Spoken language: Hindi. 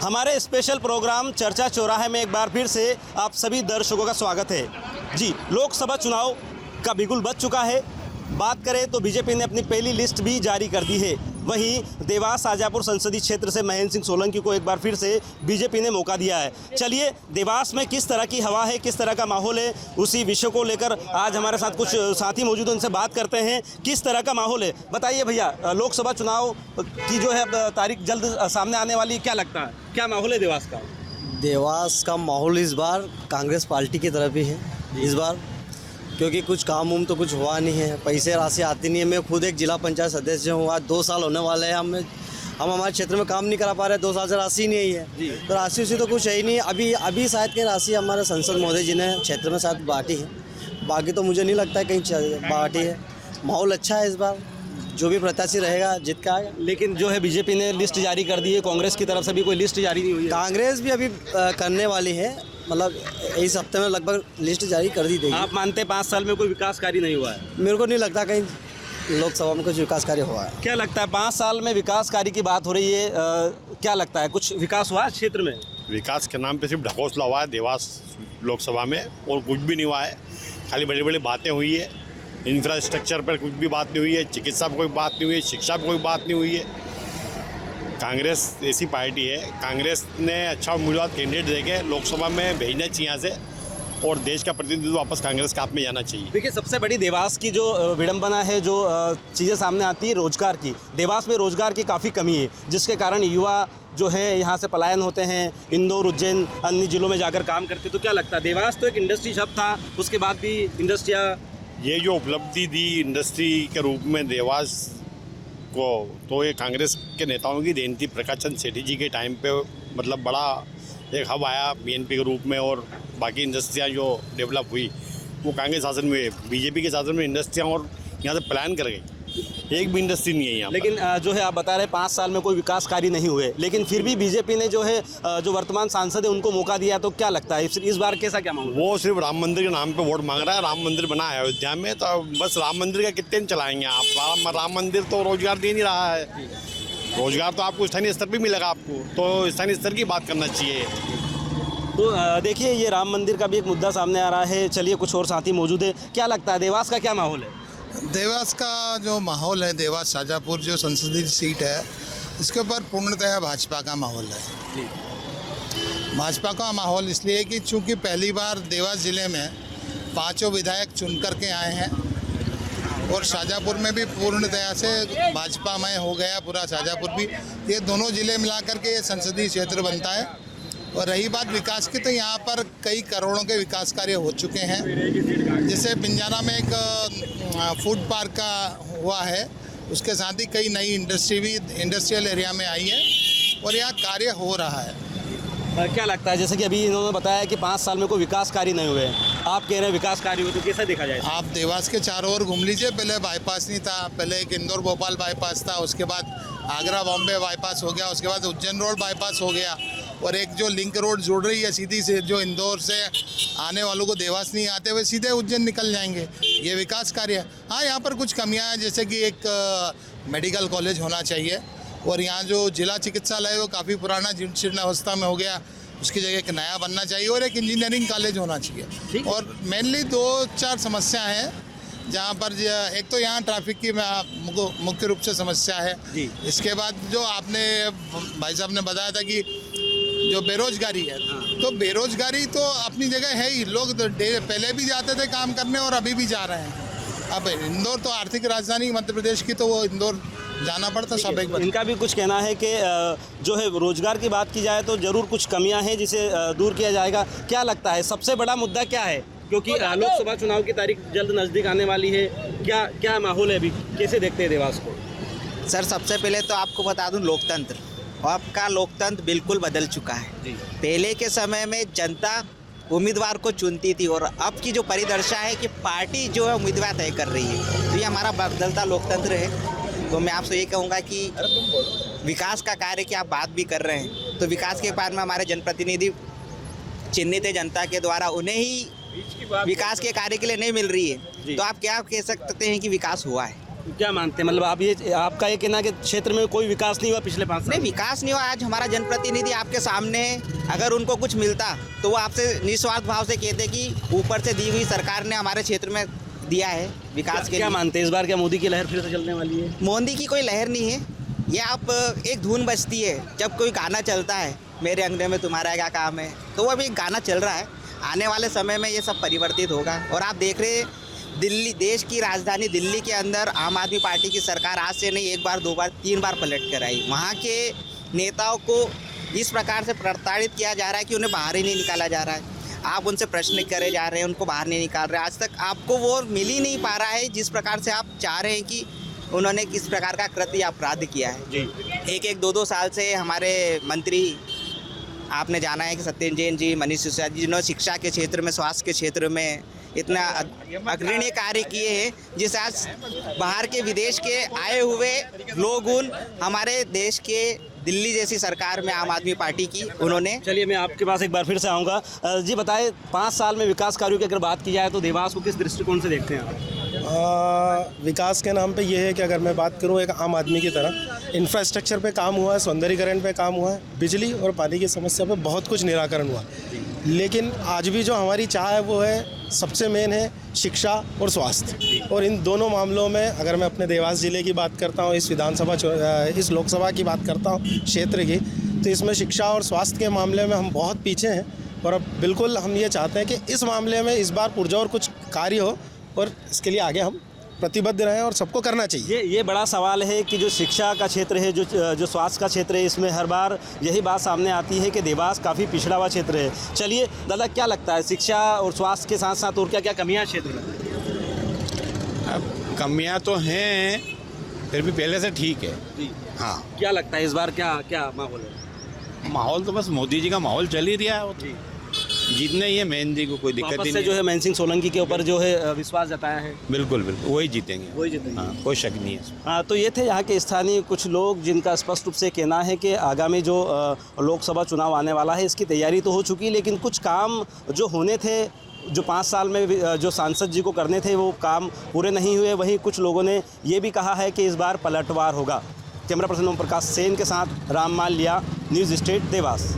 हमारे स्पेशल प्रोग्राम चर्चा चौराहे में एक बार फिर से आप सभी दर्शकों का स्वागत है। जी, लोकसभा चुनाव का बिगुल बज चुका है। बात करें तो बीजेपी ने अपनी पहली लिस्ट भी जारी कर दी है। वहीं देवास शाजापुर संसदीय क्षेत्र से महेंद्र सिंह सोलंकी को एक बार फिर से बीजेपी ने मौका दिया है। चलिए, देवास में किस तरह की हवा है, किस तरह का माहौल है, उसी विषय को लेकर आज हमारे साथ कुछ साथी मौजूद हैं, उनसे बात करते हैं किस तरह का माहौल है। बताइए भैया, लोकसभा चुनाव की जो है तारीख जल्द सामने आने वाली, क्या लगता है, क्या माहौल है देवास का? देवास का माहौल इस बार कांग्रेस पार्टी की तरफ ही है इस बार, क्योंकि कुछ काम उम तो कुछ हुआ नहीं है, पैसे राशि आती नहीं है। मैं खुद एक जिला पंचायत सदस्य हूँ, आज 2 साल होने वाले हैं। हम हमारे क्षेत्र में काम नहीं करा पा रहे, 2 साल से राशि नहीं है तो राशि उसी तो कुछ है ही नहीं। अभी शायद की राशि हमारे सांसद महोदय जी ने क्षेत्र में शायद बांटी है, बाकी तो मुझे नहीं लगता है कहीं बांटी है। माहौल अच्छा है इस बार, जो भी प्रत्याशी रहेगा जीत के आएगा। लेकिन जो है बीजेपी ने लिस्ट जारी कर दी है, कांग्रेस की तरफ से भी कोई लिस्ट जारी नहीं हुई है। कांग्रेस भी अभी करने वाली है, मतलब इस हफ्ते में लगभग लिस्ट जारी कर दी देगी। आप मानते हैं 5 साल में कोई विकास कार्य नहीं हुआ है? मेरे को नहीं लगता कहीं लोकसभा में कुछ विकास कार्य हुआ है। क्या लगता है, 5 साल में विकास कार्य की बात हो रही है, क्या लगता है कुछ विकास हुआ है क्षेत्र में? विकास के नाम पे सिर्फ ढकोसला हुआ है देवास लोकसभा में, और कुछ भी नहीं हुआ है। खाली बड़ी बड़ी बातें हुई है, इंफ्रास्ट्रक्चर पर कुछ भी बात नहीं हुई है, चिकित्सा पर कोई बात नहीं हुई है, शिक्षा पर कोई बात नहीं हुई है। कांग्रेस ऐसी पार्टी है, कांग्रेस ने अच्छा उम्मीदवार कैंडिडेट देके लोकसभा में भेजना चाहिए यहाँ से, और देश का प्रतिनिधित्व वापस कांग्रेस के हाथ में जाना चाहिए। देखिए, सबसे बड़ी देवास की जो विडंबना है, जो चीज़ें सामने आती है रोजगार की। देवास में रोजगार की काफ़ी कमी है, जिसके कारण युवा जो है यहाँ से पलायन होते हैं, इंदौर, उज्जैन, अन्य जिलों में जाकर काम करते। तो क्या लगता है, देवास तो एक इंडस्ट्री हब था, उसके बाद भी इंडस्ट्रियाँ, ये जो उपलब्धि दी इंडस्ट्री के रूप में देवास को, तो ये कांग्रेस के नेताओं की देन थी। प्रकाश चंद्र सेठी जी के टाइम पे मतलब बड़ा एक हब आया बीएनपी के रूप में, और बाकी इंडस्ट्रियाँ जो डेवलप हुई वो कांग्रेस शासन में। बीजेपी के शासन में इंडस्ट्रियाँ और यहाँ से पलायन कर गई, एक भी इंडस्ट्री नहीं है यहाँ। लेकिन जो है आप बता रहे 5 साल में कोई विकास कार्य नहीं हुए, लेकिन फिर भी बीजेपी ने जो है जो वर्तमान सांसद है उनको मौका दिया। तो क्या लगता है इस बार कैसा क्या मामला? वो सिर्फ राम मंदिर के नाम पे वोट मांग रहा है। राम मंदिर बना है अयोध्या में, तो बस राम मंदिर का कितने दिन चलाएंगे आप? राम मंदिर तो रोजगार दे नहीं रहा है। रोजगार तो आपको स्थानीय स्तर पर मिलेगा, आपको तो स्थानीय स्तर की बात करना चाहिए। तो देखिए, ये राम मंदिर का भी एक मुद्दा सामने आ रहा है। चलिए, कुछ और साथी मौजूद है, क्या लगता है देवास का क्या माहौल है? देवास का जो माहौल है, देवास शाजापुर जो संसदीय सीट है, इसके ऊपर पूर्णतः भाजपा का माहौल है। भाजपा का माहौल इसलिए कि चूंकि पहली बार देवास ज़िले में 5 विधायक चुन करके आए हैं, और शाजापुर में भी पूर्णतः से भाजपामय हो गया पूरा शाजापुर भी। ये दोनों ज़िले मिला करके ये संसदीय क्षेत्र बनता है। और रही बात विकास की, तो यहाँ पर कई करोड़ों के विकास कार्य हो चुके हैं। जैसे पिंजारा में एक फूड पार्क का हुआ है, उसके साथ ही कई नई इंडस्ट्री भी इंडस्ट्रियल एरिया में आई है, और यहाँ कार्य हो रहा है। क्या लगता है, जैसे कि अभी इन्होंने बताया कि 5 साल में कोई विकास कार्य नहीं हुए, आप कह रहे हैं विकास कार्य हुए, तो कैसा देखा जाए? आप देवास के चारों ओर घूम लीजिए। पहले बाईपास नहीं था, पहले एक इंदौर भोपाल बाईपास था, उसके बाद आगरा बॉम्बे बाईपास हो गया, उसके बाद उज्जैन रोड बाईपास हो गया, और एक जो लिंक रोड जुड़ रही है सीधी से, जो इंदौर से आने वालों को देवास नहीं आते हुए सीधे उज्जैन निकल जाएंगे। ये विकास कार्य है। हाँ, यहाँ पर कुछ कमियाँ हैं, जैसे कि एक मेडिकल कॉलेज होना चाहिए, और यहाँ जो जिला चिकित्सालय है वो काफ़ी पुराना जीर्ण अवस्था में हो गया, उसकी जगह एक नया बनना चाहिए, और एक इंजीनियरिंग कॉलेज होना चाहिए। और मेनली 2-4 समस्या हैं जहाँ पर एक तो यहाँ ट्रैफिक की मुख्य रूप से समस्या है। इसके बाद जो आपने भाई साहब ने बताया था कि जो बेरोजगारी है, तो बेरोजगारी तो अपनी जगह है ही। लोग तो पहले भी जाते थे काम करने, और अभी भी जा रहे हैं। अब इंदौर तो आर्थिक राजधानी मध्य प्रदेश की, तो वो इंदौर जाना पड़ता स्वाभाविक। इनका भी कुछ कहना है कि जो है रोजगार की बात की जाए तो ज़रूर कुछ कमियां हैं जिसे दूर किया जाएगा। क्या लगता है सबसे बड़ा मुद्दा क्या है, क्योंकि लोकसभा चुनाव की तारीख जल्द नज़दीक आने वाली है, क्या माहौल है अभी, कैसे देखते हैं देवास को? सर, सबसे पहले तो आपको बता दूं, लोकतंत्र, आपका लोकतंत्र बिल्कुल बदल चुका है। पहले के समय में जनता उम्मीदवार को चुनती थी, और अब की जो परिदर्शा है कि पार्टी जो है उम्मीदवार तय कर रही है। तो ये हमारा बदलता लोकतंत्र है। तो मैं आपसे ये कहूँगा कि विकास का कार्य की आप बात भी कर रहे हैं, तो विकास के बारे में हमारे जनप्रतिनिधि चिन्हित है जनता के द्वारा, उन्हें ही विकास के कार्य के लिए नहीं मिल रही है। तो आप क्या कह सकते हैं कि विकास हुआ है? क्या मानते हैं, मतलब आप ये आपका ये कहना है कि क्षेत्र में कोई विकास नहीं हुआ पिछले 5 साल? नहीं, विकास नहीं हुआ। आज हमारा जनप्रतिनिधि आपके सामने है। अगर उनको कुछ मिलता तो वो आपसे निस्वार्थ भाव से कहते कि ऊपर से दी हुई सरकार ने हमारे क्षेत्र में दिया है विकास के क्या लिए। मानते हैं इस बार क्या मोदी की लहर फिर से चलने वाली है? मोदी की कोई लहर नहीं है। ये आप एक धुन बजती है जब कोई गाना चलता है, मेरे अंगने में तुम्हारा क्या काम है, तो वो अभी एक गाना चल रहा है। आने वाले समय में ये सब परिवर्तित होगा। और आप देख रहे हैं दिल्ली, देश की राजधानी दिल्ली के अंदर आम आदमी पार्टी की सरकार आज से नहीं 1 बार 2 बार 3 बार पलट कर आई। वहाँ के नेताओं को इस प्रकार से प्रताड़ित किया जा रहा है कि उन्हें बाहर ही नहीं निकाला जा रहा है। आप उनसे प्रश्न करे जा रहे हैं, उनको बाहर नहीं निकाल रहे। आज तक आपको वो मिल ही नहीं पा रहा है जिस प्रकार से आप चाह रहे हैं कि उन्होंने किस प्रकार का कृत्य अपराध किया है। जी। 1-2 साल से हमारे मंत्री आपने जाना है कि सत्येंद्र जैन जी, मनीष सिसोदिया जी, जिन्होंने शिक्षा के क्षेत्र में, स्वास्थ्य के क्षेत्र में इतना अग्रणी कार्य किए हैं, जिस आज बाहर के विदेश के आए हुए लोग उन हमारे देश के दिल्ली जैसी सरकार में आम आदमी पार्टी की उन्होंने। चलिए मैं आपके पास एक बार फिर से आऊँगा। जी बताएं, 5 साल में विकास कार्यों की अगर बात की जाए तो देवास को किस दृष्टिकोण से देखते हैं आप? विकास के नाम पे ये है कि अगर मैं बात करूँ एक आम आदमी की तरह, इंफ्रास्ट्रक्चर पे काम हुआ है, सौंदर्यीकरण पे काम हुआ है, बिजली और पानी की समस्या पे बहुत कुछ निराकरण हुआ। लेकिन आज भी जो हमारी चाह है वो है, सबसे मेन है शिक्षा और स्वास्थ्य। और इन दोनों मामलों में अगर मैं अपने देवास ज़िले की बात करता हूँ, इस लोकसभा की बात करता हूँ क्षेत्र की, तो इसमें शिक्षा और स्वास्थ्य के मामले में हम बहुत पीछे हैं। और अब बिल्कुल हम ये चाहते हैं कि इस मामले में इस बार पुरजोर कुछ कार्य हो और इसके लिए आगे हम प्रतिबद्ध रहें और सबको करना चाहिए। ये बड़ा सवाल है कि जो शिक्षा का क्षेत्र है, जो स्वास्थ्य का क्षेत्र है, इसमें हर बार यही बात सामने आती है कि देवास काफ़ी पिछड़ा हुआ क्षेत्र है। चलिए दादा, क्या लगता है शिक्षा और स्वास्थ्य के साथ साथ और क्या क्या कमियां क्षेत्र में? अब कमियां तो हैं, फिर भी पहले से ठीक है। जी। हाँ, क्या लगता है इस बार क्या माहौल है? माहौल तो बस मोदी जी का माहौल चल ही रहा है। जी। जीतने ही है मेन जी को, कोई दिक्कत वापस ही से नहीं जो है महेंद्र सिंह सोलंकी के ऊपर जो है विश्वास जताया है। बिल्कुल बिल्कुल वही जीतेंगे। वही जीतेंगे। हाँ, कोई शक नहीं है। हाँ, तो ये थे यहाँ के स्थानीय कुछ लोग जिनका स्पष्ट रूप से कहना है कि आगामी जो लोकसभा चुनाव आने वाला है, इसकी तैयारी तो हो चुकी, लेकिन कुछ काम जो होने थे, जो 5 साल में जो सांसद जी को करने थे, वो काम पूरे नहीं हुए। वहीं कुछ लोगों ने ये भी कहा है कि इस बार पलटवार होगा। कैमरा पर्सन ओम प्रकाश सेन के साथ राम माल लिया, न्यूज़ स्टेट देवास।